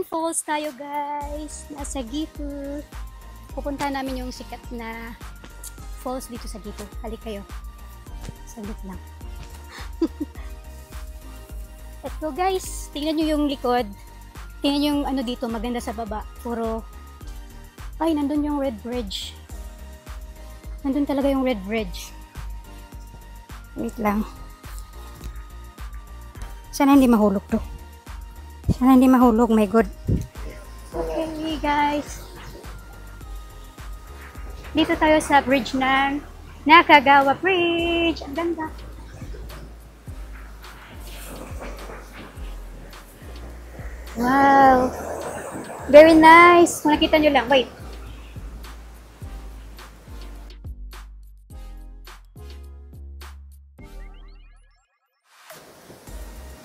Virgin Falls tayo guys. Nasa Gifu. Pupunta namin yung sikat na falls dito sa Gifu. Halik kayo. Saglit lang. Let's go guys. Tingnan nyo yung likod. Tingnan yung ano dito. Maganda sa baba. Puro. Ay, nandun yung red bridge. Nandun talaga yung red bridge. Wait lang. Sana hindi mahulog to. Sana hindi mahulog, my god. Okay guys. Dito tayo sa bridge ng Nakagawa Bridge. Ang ganda. Wow. Very nice. Kung nakita nyo lang. Wait.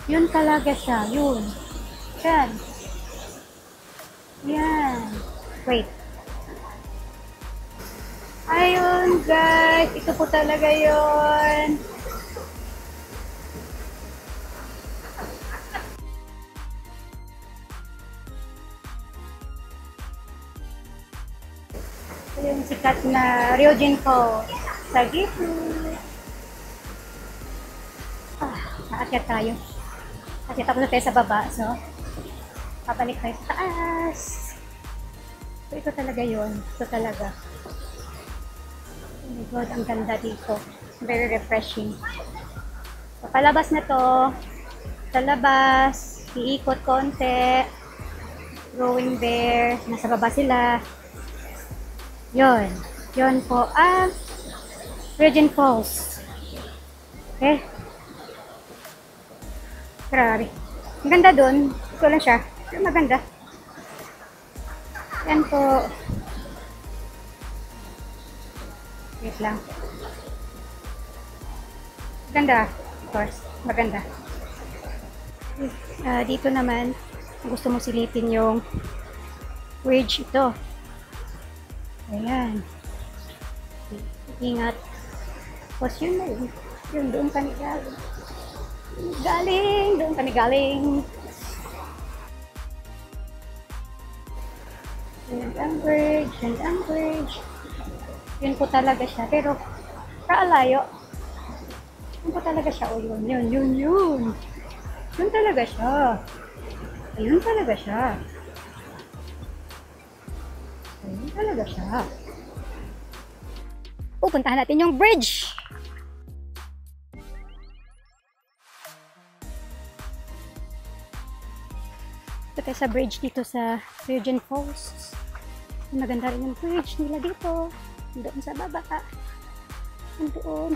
Yun talaga siya. Yun. Yan. Yan. Wait. Ayun, guys. Ito po talaga yun. Ito yung sikat na Ryujin ko sa Gifu. Naakyat tayo. Kasi tapos na tayo sa baba, so papalik tayo sa taas. So ito talaga yun. Ito talaga. Oh my god, ang ganda dito. Very refreshing. So palabas na to. Sa labas, iikot konti. Going there. Nasa baba sila. Yun. Yun po ang Virgin Falls. Okay. Grabe. Ang ganda dun. Ito lang siya. Pero maganda. Yan po. Wait lang. Maganda. Of course. Maganda. Dito naman, gusto mo silipin yung bridge ito. Ayan. Ingat. Tapos yun na yun. Yun doon kami galing. Doon kami galing. Yan ang bridge, yan ang bridge. Yun po talaga siya, pero kaalayo. Yun po talaga siya, o yun. Yun talaga siya. Ayun talaga siya. Ayun talaga siya. Pupuntahan natin yung bridge. Ito sa bridge dito sa Virgin Falls. Maganda rin yung bridge nila dito. Doon sa baba. Doon.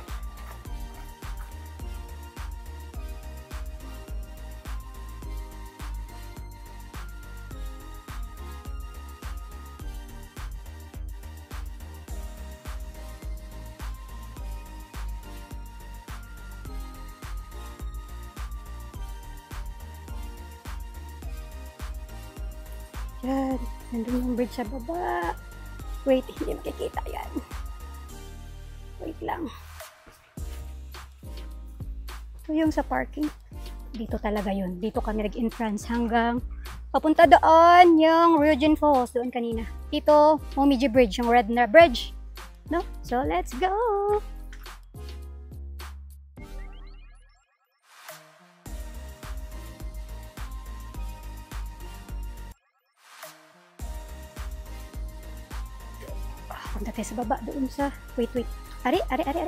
Yan. Nandun yung bridge sa baba. Wait, hindi makikita yan. Wait lang. Ito yung sa parking. Dito talaga yun. Dito kami nag-entrance hanggang papunta doon yung Ryujin Falls. Doon kanina. Dito, Momiji Bridge. Yung red na bridge. No? So, let's go! Punta tayo sa baba doon sa wait ari okay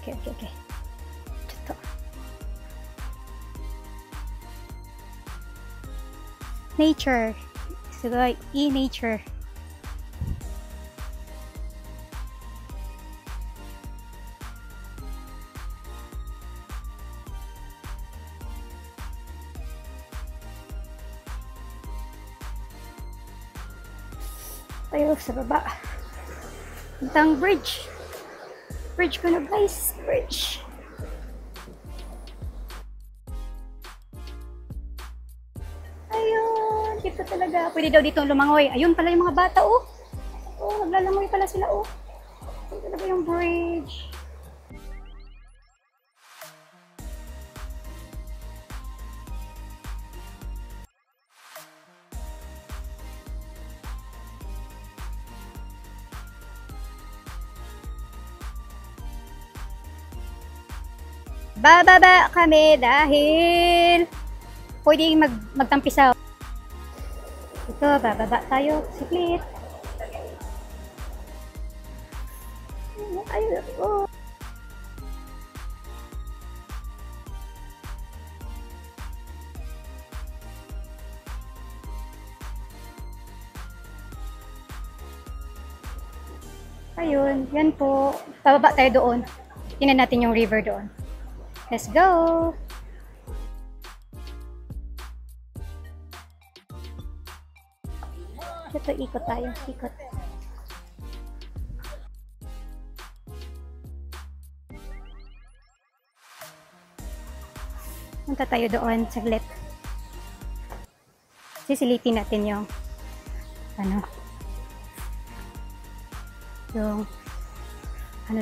ito nature siguro nature tayo sa baba. Puntang bridge. Bridge ko na guys. Bridge. Ayun. Dito talaga. Pwede daw dito lumangoy. Ayun pala yung mga bata oh. Oh, naglalangoy pala sila oh. Ito talaga yung bridge. Bababa kami dahil pwede magtampisaw. Ito, bababa tayo. Siklit. Ayun po. Ayun, yan po. Bababa tayo doon. Tingnan natin yung river doon. Let's go! Ito, ikot tayo. Ikot. Punta tayo doon. Saglit. Sisilipin natin yung yung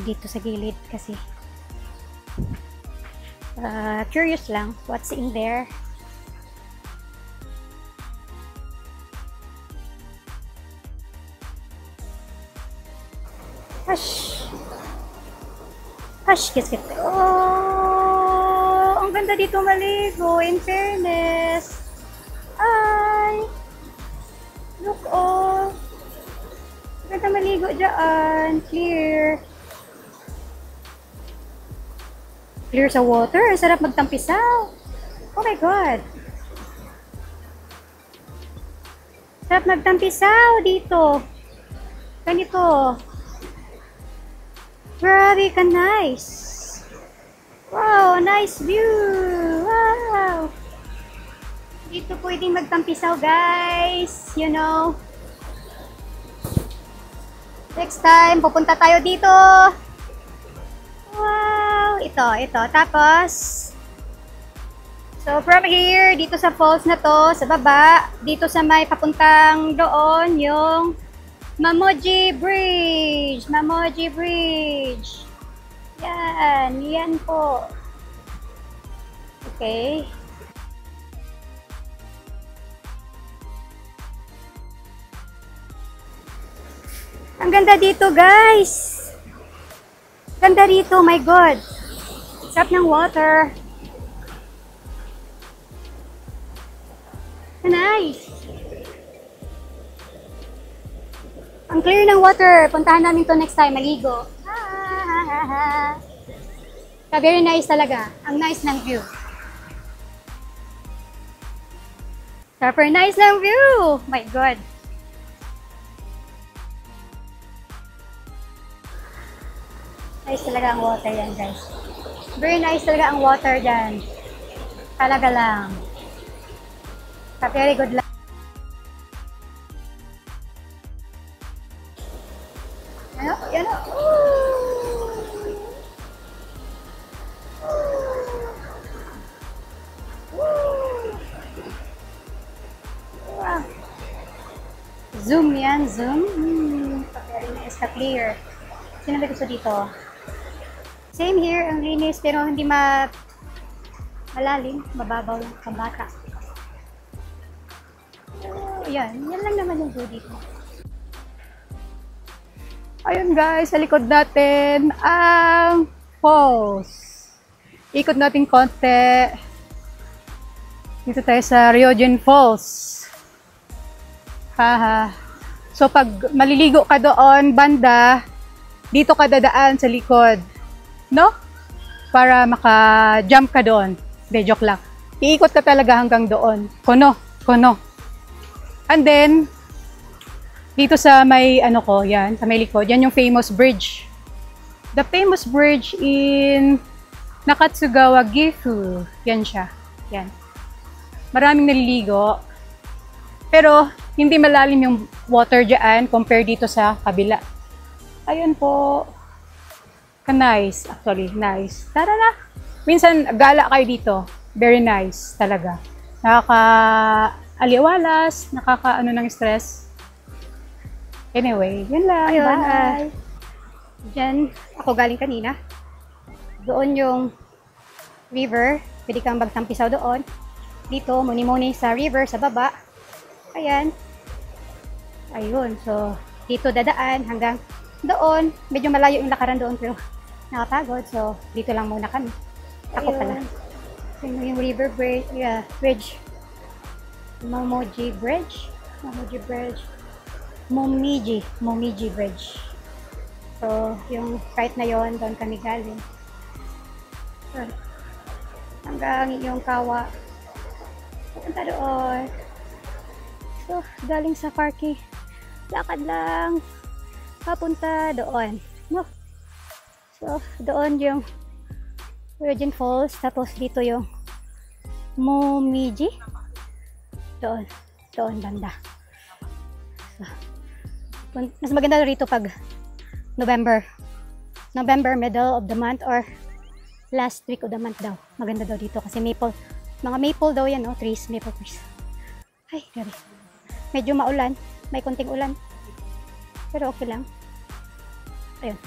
dito sa gilid kasi curious lang what's in there. Hush! Hush! Kiss. Oh! Ang ganda dito maligo, in fairness. Ay! Look, oh! Ang ganda maligo dyan. Clear. Clear sa water. Sarap magtampisaw. Oh my God. Sarap magtampisaw dito. Ganito. Grabe ka, nice. Wow, nice view. Wow. Dito pwedeng magtampisaw, guys. You know. Next time, pupunta tayo dito. Wow! Ito. Tapos, so from here, dito sa falls na to, sa baba, dito sa may papuntang doon, yung Mamoji Bridge. Mamoji Bridge. Yan po. Okay. Ang ganda dito, guys. Ganda rito, my God. Sarap ng water. Nice. Ang clear ng water. Puntahan namin to next time, maligo. Very nice talaga. Ang nice ng view. Super nice ng view. My God. Nice talaga ang water yan, guys. Very nice talaga ang water dyan. Talaga lang. Very good lang. Yan o. Wow. Zoom yan, zoom. Very nice, ka-clear. Sino ba gusto dito? Same here, ang linis pero hindi malalim, mababaw lang, pambata. Yan lang naman yung view dito. Ayun guys, sa likod natin ang falls. Ikot natin konti. Dito tayo sa Ryogen Falls. Haha. So pag maliligo ka doon, banda, dito ka dadaan sa likod. No? Para maka-jump ka doon. De, joke lang. Iikot ka talaga hanggang doon. Kono. And then, dito sa may, sa may likod, yan yung famous bridge. The famous bridge in Nakatsugawa, Gifu. Yan siya. Yan. Maraming naliligo. Pero, hindi malalim yung water dyan compare dito sa kabila. Ayun po. Nice. Actually, nice. Tara na. Minsan, gala kayo dito. Very nice talaga. Nakaka-aliwalas, ng stress. Anyway, yun lang. Ayun, bye. Diyan, ako galing kanina. Doon yung river. Pwede kang magtampisaw doon. Dito, muni-muni sa river, sa baba. Ayan. Ayun. So, dito dadaan hanggang doon. Medyo malayo yung lakaran doon pero nakapagod. So, dito lang muna kami. Ako pala. Yun yung river bridge, bridge. Momiji Bridge. Momiji Bridge. So, yung right na yon doon kami galing. So, hanggang yung Kawa. Punta doon. So, galing sa parking. Lakad lang. Papunta doon. No? So, doon yung Virgin Falls. Tapos dito yung Momiji. Doon banda. So, mas maganda rito pag November, middle of the month or last week of the month daw. Maganda daw dito kasi mga maple daw yan, no? Maple trees. Ay, grabe. Medyo maulan, may konting ulan. Pero okay lang. Ayun.